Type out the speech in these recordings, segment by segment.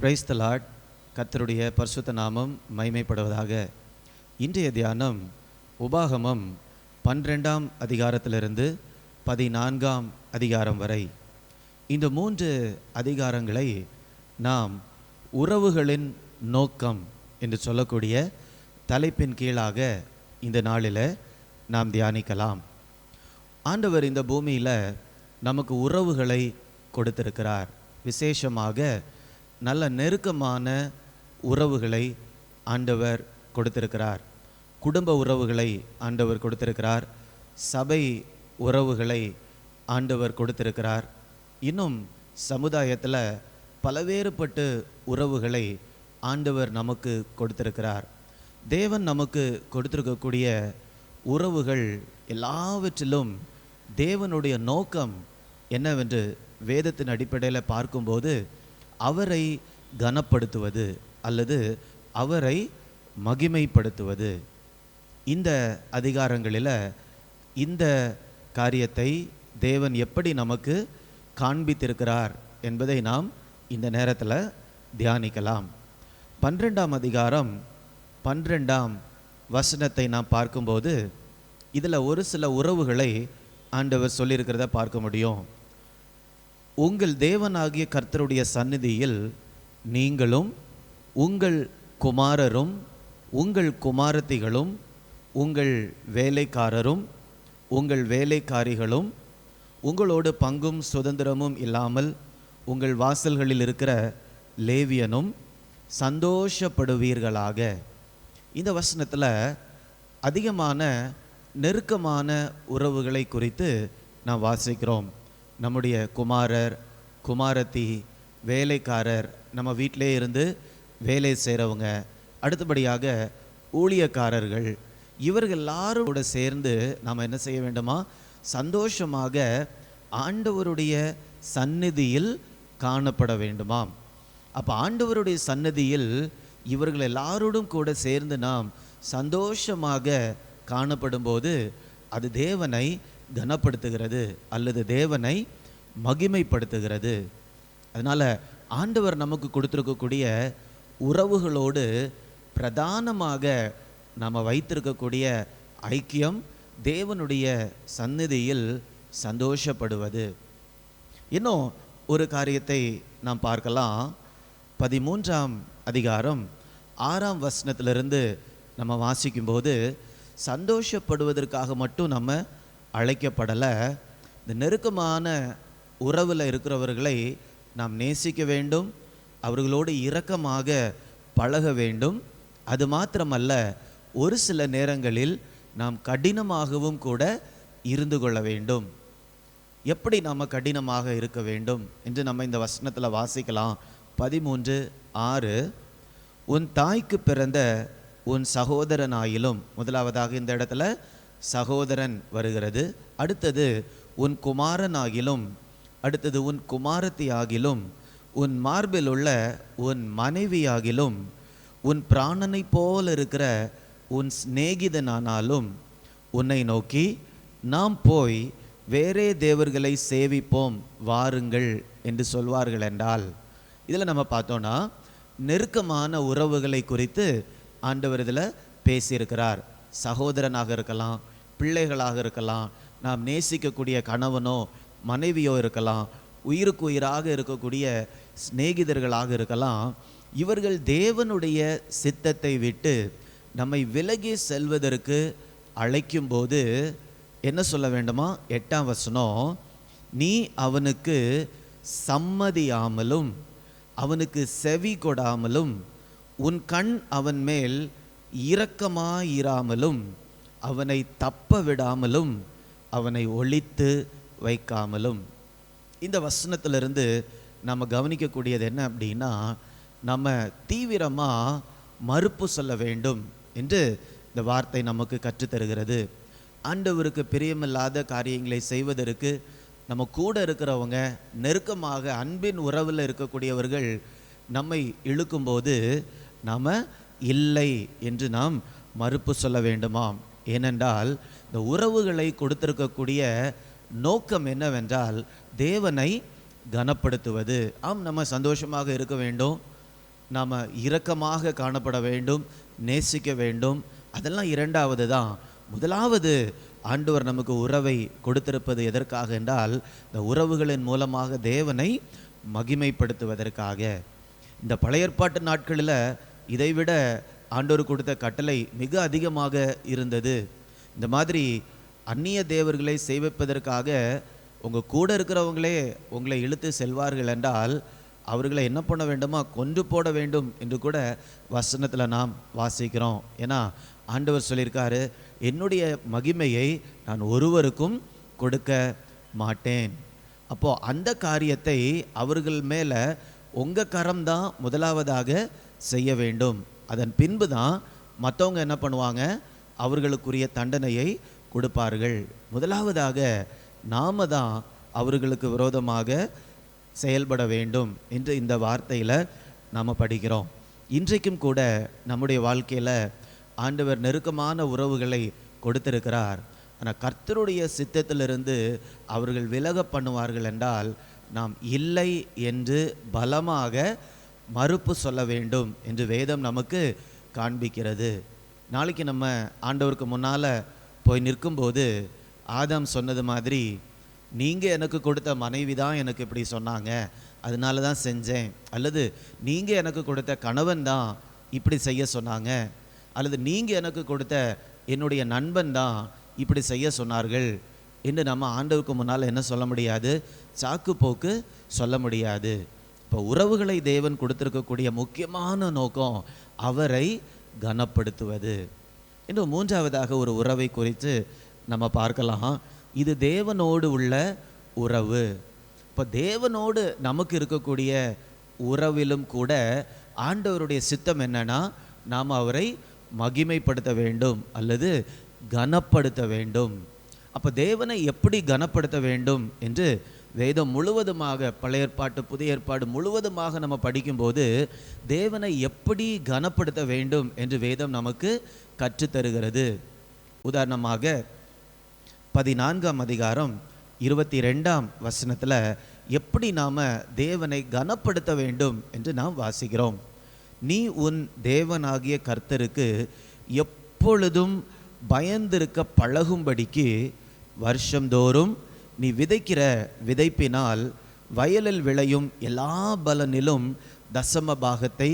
Praise the Lord. கர்த்தருடைய பரிசுத்த நாமம் மகிமைப்படுவதாக. இன்றைய தியானம் உபாகமம் 12ஆம் அதிகாரத்திலிருந்து 14ஆம் அதிகாரம் வரை. இந்த 3 அதிகாரங்களை நாம் உறவுகளின் நோக்கம் என்று சொல்லக்கூடிய தலைப்பின் கீழாக இந்த நாளில் நாம் தியானிக்கலாம். ஆண்டவர் இந்த பூமியில் நமக்கு உறவுகளை கொடுத்திருக்கிறார். விசேஷமாக நல்ல நெருக்கமான உறவுகளை ஆண்டவர் கொடுத்திருக்கிறார். குடும்ப உறவுகளை ஆண்டவர் கொடுத்திருக்கிறார். சபை உறவுகளை ஆண்டவர் கொடுத்திருக்கிறார். இன்னும் சமுதாயத்தில் பலவேறுபட்டு உறவுகளை ஆண்டவர் நமக்கு கொடுத்திருக்கிறார். தேவன் நமக்கு கொடுத்திருக்கக்கூடிய உறவுகள் எல்லாவற்றிலும் தேவனுடைய நோக்கம் என்னவென்று வேதத்தின் அடிப்படையில் பார்க்கும்போது அவரை கனப்படுத்துவது அல்லது அவரை மகிமைப்படுத்துவது. இந்த அதிகாரங்களில் இந்த காரியத்தை தேவன் எப்படி நமக்கு காண்பித்திருக்கிறார் என்பதை நாம் இந்த நேரத்தில் தியானிக்கலாம். 12ஆம் அதிகாரம் 12ஆம் வசனத்தை நாம் பார்க்கும்போது இதில் ஒரு சில உறவுகளை ஆண்டவர் சொல்லியிருக்கிறத பார்க்க முடியும். உங்கள் தேவனாகிய கர்த்தருடைய சந்நிதியில் நீங்களும் உங்கள் குமாரரும் உங்கள் குமாரத்திகளும் உங்கள் வேலைக்காரரும் உங்கள் வேலைக்காரிகளும் உங்களோடு பங்கும் சுதந்திரமும் இல்லாமல் உங்கள் வாசல்களில் இருக்கிற லேவியனும் சந்தோஷப்படுவீர்களாக. இந்த வசனத்தில் அதிகமான நெருக்கமான உறவுகளை குறித்து நாம் வாசிக்கிறோம். நம்முடைய குமாரர், குமாரத்தி, வேலைக்காரர், நம்ம வீட்டிலே இருந்து வேலை செய்கிறவங்க, அடுத்தபடியாக ஊழியக்காரர்கள், இவர்கள் எல்லாரும் கூட சேர்ந்து நாம் என்ன செய்ய வேண்டுமா? சந்தோஷமாக ஆண்டவருடைய சந்நிதியில் காணப்பட வேண்டுமாம். அப்போ ஆண்டவருடைய சந்நிதியில் இவர்கள் எல்லாரோடும் கூட சேர்ந்து நாம் சந்தோஷமாக காணப்படும்போது அது தேவனை கனப்படுத்துகிறது அல்லது தேவனை மகிமைப்படுத்துகிறது. அதனால் ஆண்டவர் நமக்கு கொடுத்துருக்கக்கூடிய உறவுகளோடு பிரதானமாக நாம் வைத்திருக்கக்கூடிய ஐக்கியம் தேவனுடைய சந்நிதியில் சந்தோஷப்படுவது. இன்னும் ஒரு காரியத்தை நாம் பார்க்கலாம். 13ஆம் அதிகாரம் 6ஆம் வசனத்திலிருந்து நம்ம வாசிக்கும்போது சந்தோஷப்படுவதற்காக மட்டும் நம்ம அழைக்கப்படலை. இந்த நெருக்கமான உறவில் இருக்கிறவர்களை நாம் நேசிக்க வேண்டும், அவர்களோடு இரக்கமாக பழக வேண்டும். அது மாத்திரமல்ல, ஒரு சில நேரங்களில் நாம் கடினமாகவும் கூட இருந்து கொள்ள வேண்டும். எப்படி நாம் கடினமாக இருக்க வேண்டும் என்று நம்ம இந்த வசனத்தில் வாசிக்கலாம். 13:6 உன் தாய்க்கு பிறந்த உன் சகோதரனாயிலும், முதலாவதாக இந்த இடத்துல சகோதரன் வருகிறது. அடுத்தது உன் குமாரனாகிலும், அடுத்தது உன் குமாரத்தியாகிலும், உன் மார்பில் உள்ள உன் மனைவியாகிலும், உன் பிராணனை போல் இருக்கிற உன் சிநேகிதனானாலும் உன்னை நோக்கி நாம் போய் வேறே தேவர்களை சேவிப்போம் வாருங்கள் என்று சொல்வார்கள் என்றால், இதில் நம்ம பார்த்தோன்னா நெருக்கமான உறவுகளை குறித்து ஆண்டவர் இதில் பேசியிருக்கிறார். சகோதரனாக இருக்கலாம், பிள்ளைகளாக இருக்கலாம், நாம் நேசிக்கக்கூடிய கணவனோ மனைவியோ இருக்கலாம், உயிருக்கு உயிராக இருக்கக்கூடிய சிநேகிதர்களாக இருக்கலாம். இவர்கள் தேவனுடைய சித்தத்தை விட்டு நம்மை விலகி செல்வதற்கு அழைக்கும்போது என்ன சொல்ல வேண்டுமா? 8ஆம் வசனம், நீ அவனுக்கு சம்மதியாமலும் அவனுக்கு செவி கொடாமலும் உன் கண் அவன் மேல் இரக்கமாயிராமலும் அவனை தப்ப விடாமலும் அவனை ஒழித்து வைக்காமலும். இந்த வசனத்திலிருந்து நம்ம கவனிக்கக்கூடியது என்ன அப்படின்னா, நம்ம தீவிரமாக மறுப்பு சொல்ல வேண்டும் என்று இந்த வார்த்தை நமக்கு கற்றுத்தருகிறது. ஆண்டவருக்கு பிரியமில்லாத காரியங்களை செய்வதற்கு நம்ம கூட இருக்கிறவங்க, நெருக்கமாக அன்பின் உறவில் இருக்கக்கூடியவர்கள் நம்மை இழுக்கும்போது நாம் இல்லை என்று நாம் மறுப்பு சொல்ல வேண்டுமாம். ஏனென்றால் இந்த உறவுகளை கொடுத்திருக்கக்கூடிய நோக்கம் என்னவென்றால் தேவனை கனப்படுத்துவது. ஆம், நம்ம சந்தோஷமாக இருக்க வேண்டும், நாம் இரக்கமாக காணப்பட வேண்டும், நேசிக்க வேண்டும். அதெல்லாம் இரண்டாவது தான். முதலாவது ஆண்டவர் நமக்கு உறவை கொடுத்திருப்பது எதற்காக என்றால், இந்த உறவுகளின் மூலமாக தேவனை மகிமைப்படுத்துவதற்காக. இந்த பழைய ஏற்பாட்டு நாட்களில் இதைவிட ஆண்டவர் கொடுத்த கட்டளை மிக அதிகமாக இருந்தது. இந்த மாதிரி அந்நிய தேவர்களை சேவிப்பதற்காக உங்கள் கூட இருக்கிறவங்களே உங்களை இழுத்து செல்வார்கள் என்றால் அவர்களை என்ன பண்ண வேண்டுமா, கொன்று போட வேண்டும் என்று கூட வசனத்தில் நாம் வாசிக்கிறோம். ஏன்னா ஆண்டவர் சொல்லியிருக்காரு, என்னுடைய மகிமையை நான் ஒருவருக்கும் கொடுக்க மாட்டேன். அப்போது அந்த காரியத்தை அவர்கள் மேலே உங்கள் கரம்தான் முதலாவதாக செய்ய வேண்டும். அதன் பின்பு தான் மற்றவங்க என்ன பண்ணுவாங்க, அவர்களுக்குரிய தண்டனையை கொடுப்பார்கள். முதலாவதாக நாம தான் அவர்களுக்கு விரோதமாக செயல்பட வேண்டும் என்று இந்த வார்த்தையில் நாம் படிக்கிறோம். இன்றைக்கும் கூட நம்முடைய வாழ்க்கையில் ஆண்டவர் நெருக்கமான உறவுகளை கொடுத்திருக்கிறார். ஆனால் கர்த்தருடைய சித்தத்திலிருந்து அவர்கள் விலக பண்ணுவார்கள் என்றால் நாம் இல்லை என்று பலமாக மறுப்பு சொல்ல வேண்டும் என்று வேதம் நமக்கு காண்பிக்கிறது. நாளைக்கு நம்ம ஆண்டவருக்கு முன்னால் போய் நிற்கும்போது ஆதாம் சொன்னது மாதிரி, நீங்கள் எனக்கு கொடுத்த மனைவி தான் எனக்கு இப்படி சொன்னாங்க, அதனால தான் செஞ்சேன், அல்லது நீங்கள் எனக்கு கொடுத்த கணவன் தான் இப்படி செய்ய சொன்னாங்க, அல்லது நீங்கள் எனக்கு கொடுத்த என்னுடைய நண்பன் தான் இப்படி செய்ய சொன்னார்கள் என்று நம்ம ஆண்டவருக்கு முன்னால் என்ன சொல்ல முடியாது, சாக்கு போக்கு சொல்ல முடியாது. இப்போ உறவுகளை தேவன் கொடுத்திருக்கக்கூடிய முக்கியமான நோக்கம் அவரை கனப்படுத்துவது. இன்னும் மூன்றாவதாக ஒரு உறவை குறித்து நம்ம பார்க்கலாம். இது தேவனோடு உள்ள உறவு. இப்போ தேவனோடு நமக்கு இருக்கக்கூடிய உறவிலும் கூட ஆண்டவருடைய சித்தம் என்னன்னா, நாம் அவரை மகிமைப்படுத்த வேண்டும் அல்லது கனப்படுத்த வேண்டும். அப்போ தேவனை எப்படி கனப்படுத்த வேண்டும் என்று வேதம் முழுவதுமாக, பழைய ஏற்பாட்டு புதிய ஏற்பாடு முழுவதுமாக நம்ம படிக்கும்போது தேவனை எப்படி கனப்படுத்த வேண்டும் என்று வேதம் நமக்கு கற்றுத்தருகிறது. உதாரணமாக 14ஆம் அதிகாரம் 22ஆம் வசனத்தில் எப்படி நாம் தேவனை கனப்படுத்த வேண்டும் என்று நாம் வாசிக்கிறோம். நீ உன் தேவனாகிய கர்த்தருக்கு எப்பொழுதும் பயந்திருக்க பழகும்படிக்கு வருஷந்தோறும் நீ விதைக்கிற விதைப்பினால் வயலில் விளையும் எல்லா பலனிலும் தசம பாகத்தை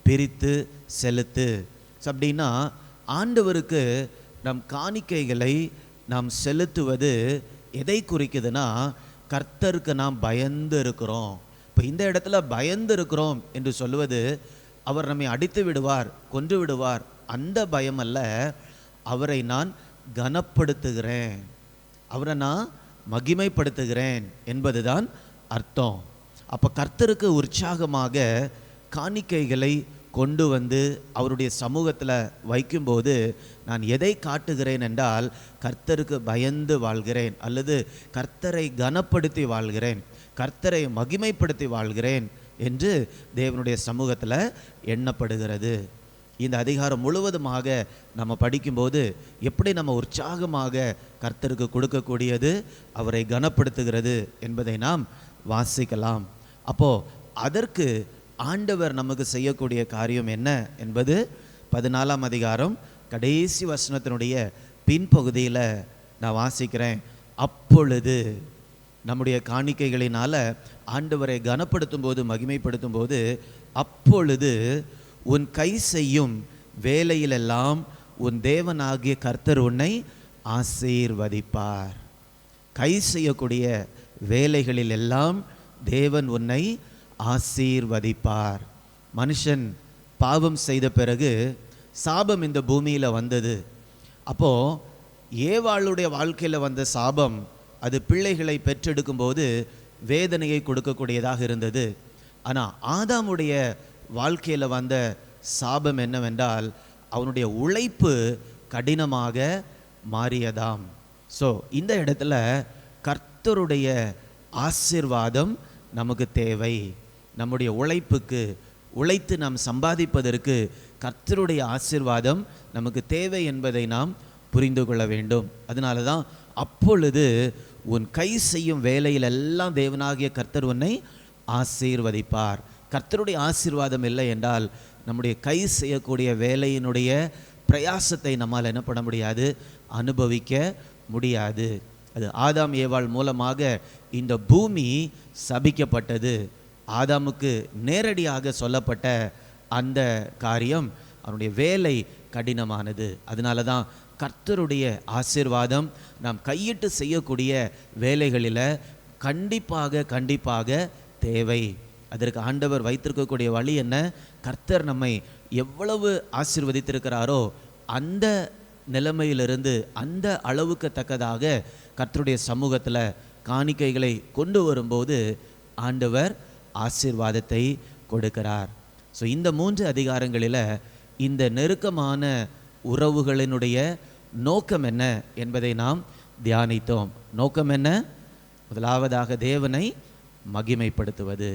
பிரித்து செலுத்து. அப்படின்னா ஆண்டவருக்கு நம் காணிக்கைகளை நாம் செலுத்துவது எதை குறிக்குதுன்னா, கர்த்தருக்கு நாம் பயந்து இருக்கிறோம். இப்போ இந்த இடத்துல பயந்து இருக்கிறோம் என்று சொல்லுவது அவர் நம்மை அடித்து விடுவார், கொன்று விடுவார், அந்த பயம் அல்ல. அவரை நான் கனப்படுத்துகிறேன், அவரை நான் மகிமைப்படுத்துகிறேன் என்பதுதான் அர்த்தம். அப்போ கர்த்தருக்கு உற்சாகமாக காணிக்கைகளை கொண்டு வந்து அவருடைய சமூகத்தில் வைக்கும்போது நான் எதை காட்டுகிறேன் என்றால், கர்த்தருக்கு பயந்து வாழ்கிறேன் அல்லது கர்த்தரை கனப்படுத்தி வாழ்கிறேன், கர்த்தரை மகிமைப்படுத்தி வாழ்கிறேன் என்று தேவனுடைய சமூகத்தில் எண்ணப்படுகிறது. இந்த அதிகாரம் முழுவதுமாக நம்ம படிக்கும்போது எப்படி நம்ம உற்சாகமாக கர்த்தருக்கு கொடுக்கக்கூடியது அவரை கனப்படுத்துகிறது என்பதை நாம் வாசிக்கலாம். அப்போது அதற்கு ஆண்டவர் நமக்கு செய்யக்கூடிய காரியம் என்ன என்பது 14ஆம் அதிகாரம் கடைசி வசனத்தினுடைய பின்பகுதியில் நான் வாசிக்கிறேன். அப்பொழுது நம்முடைய காணிக்கைகளினால் ஆண்டவரை கனப்படுத்தும் போது, மகிமைப்படுத்தும் போது, அப்பொழுது உன் கை செய்யும் வேலையிலெல்லாம் உன் தேவனாகிய கர்த்தர் உன்னை ஆசீர்வதிப்பார். கை செய்யக்கூடிய வேலைகளில் எல்லாம் தேவன் உன்னை ஆசீர்வதிப்பார். மனுஷன் பாவம் செய்த பிறகு சாபம் இந்த பூமியில் வந்தது. அப்போது ஏவாளுடைய வாழ்க்கையில் வந்த சாபம் அது பிள்ளைகளை பெற்றெடுக்கும் போது வேதனையை கொடுக்கக்கூடியதாக இருந்தது. ஆனால் ஆதாமுடைய வாழ்க்கையில் வந்த சாபம் என்னவென்றால் அவனுடைய உழைப்பு கடினமாக மாறியதாம். ஸோ இந்த இடத்துல கர்த்தருடைய ஆசீர்வாதம் நமக்கு தேவை. நம்முடைய உழைப்புக்கு, உழைத்து நாம் சம்பாதிப்பதற்கு கர்த்தருடைய ஆசீர்வாதம் நமக்கு தேவை என்பதை நாம் புரிந்து கொள்ள வேண்டும். அதனால தான் அப்பொழுது உன் கை செய்யும் வேலையில் எல்லாம் தேவனாகிய கர்த்தர் உன்னை ஆசீர்வதிப்பார். கர்த்தருடைய ஆசீர்வாதம் இல்லை என்றால் நம்முடைய கை செய்யக்கூடிய வேலையினுடைய பிரயாசத்தை நம்மால் என்ன பண்ண முடியாது, அனுபவிக்க முடியாது. அது ஆதாம் ஏவாள் மூலமாக இந்த பூமி சபிக்கப்பட்டது. ஆதாமுக்கு நேரடியாக சொல்லப்பட்ட அந்த காரியம், அவனுடைய வேலை கடினமானது. அதனால தான் கர்த்தருடைய ஆசீர்வாதம் நாம் கையிட்டு செய்யக்கூடிய வேலைகளில் கண்டிப்பாக தேவை. அதற்கு ஆண்டவர் வைத்திருக்கக்கூடிய வழி என்ன? கர்த்தர் நம்மை எவ்வளவு ஆசீர்வதித்திருக்கிறாரோ அந்த நிலைமையிலிருந்து அந்த அளவுக்கு தக்கதாக கர்த்தருடைய சமூகத்தில் காணிக்கைகளை கொண்டு வரும்போது ஆண்டவர் ஆசீர்வாதத்தை கொடுக்கிறார். ஸோ இந்த 3 அதிகாரங்களில் இந்த நெருக்கமான உறவுகளினுடைய நோக்கம் என்ன என்பதை நாம் தியானித்தோம். நோக்கம் என்ன? முதலாவதாக தேவனை மகிமைப்படுத்துவது.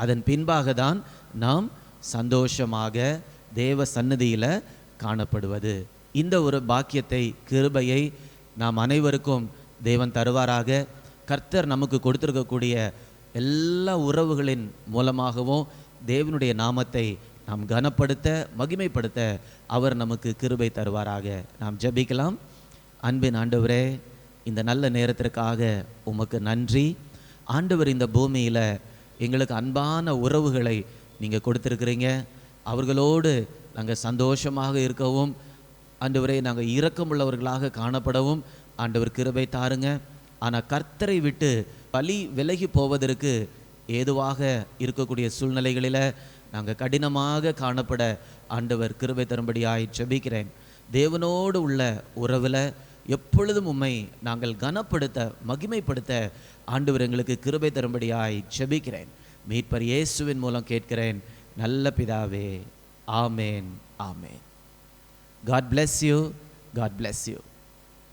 அதன் பின்பாக தான் நாம் சந்தோஷமாக தேவ சந்நிதியில் காணப்படுவது. இந்த ஒரு பாக்கியத்தை, கிருபையை நாம் அனைவருக்கும் தேவன் தருவாராக. கர்த்தர் நமக்கு கொடுத்திருக்கக்கூடிய எல்லா உறவுகளின் மூலமாகவும் தேவனுடைய நாமத்தை நாம் கனப்படுத்த, மகிமைப்படுத்த அவர் நமக்கு கிருபை தருவாராக. நாம் ஜெபிக்கலாம். அன்பின் ஆண்டவரே, இந்த நல்ல நேரத்திற்காக உமக்கு நன்றி. ஆண்டவர், இந்த பூமியில் எங்களுக்கு அன்பான உறவுகளை நீங்கள் கொடுத்துருக்கிறீங்க. அவர்களோடு நாங்கள் சந்தோஷமாக இருக்கவும், ஆண்டவரே, நாங்கள் இரக்கமுள்ளவர்களாக காணப்படவும் ஆண்டவர் கிருபை தாருங்க. ஆனால் கர்த்தரை விட்டு பலி விலகி போவதற்கு ஏதுவாக இருக்கக்கூடிய சூழ்நிலைகளில் நாங்கள் கடினமாக காணப்பட ஆண்டவர் கிருபை தரும்படியாய் ஜெபிக்கிறேன். தேவனோடு உள்ள உறவில் எப்பொழுதும் உம்மை நாங்கள் கனப்படுத்த, மகிமைப்படுத்த ஆண்டவர் எங்களுக்கு கிருபை தரும்படியாய் ஜெபிக்கிறேன். மீட்பர் இயேசுவின் மூலம் கேட்கிறேன் நல்ல பிதாவே. ஆமேன், ஆமேன். God bless you. God bless you.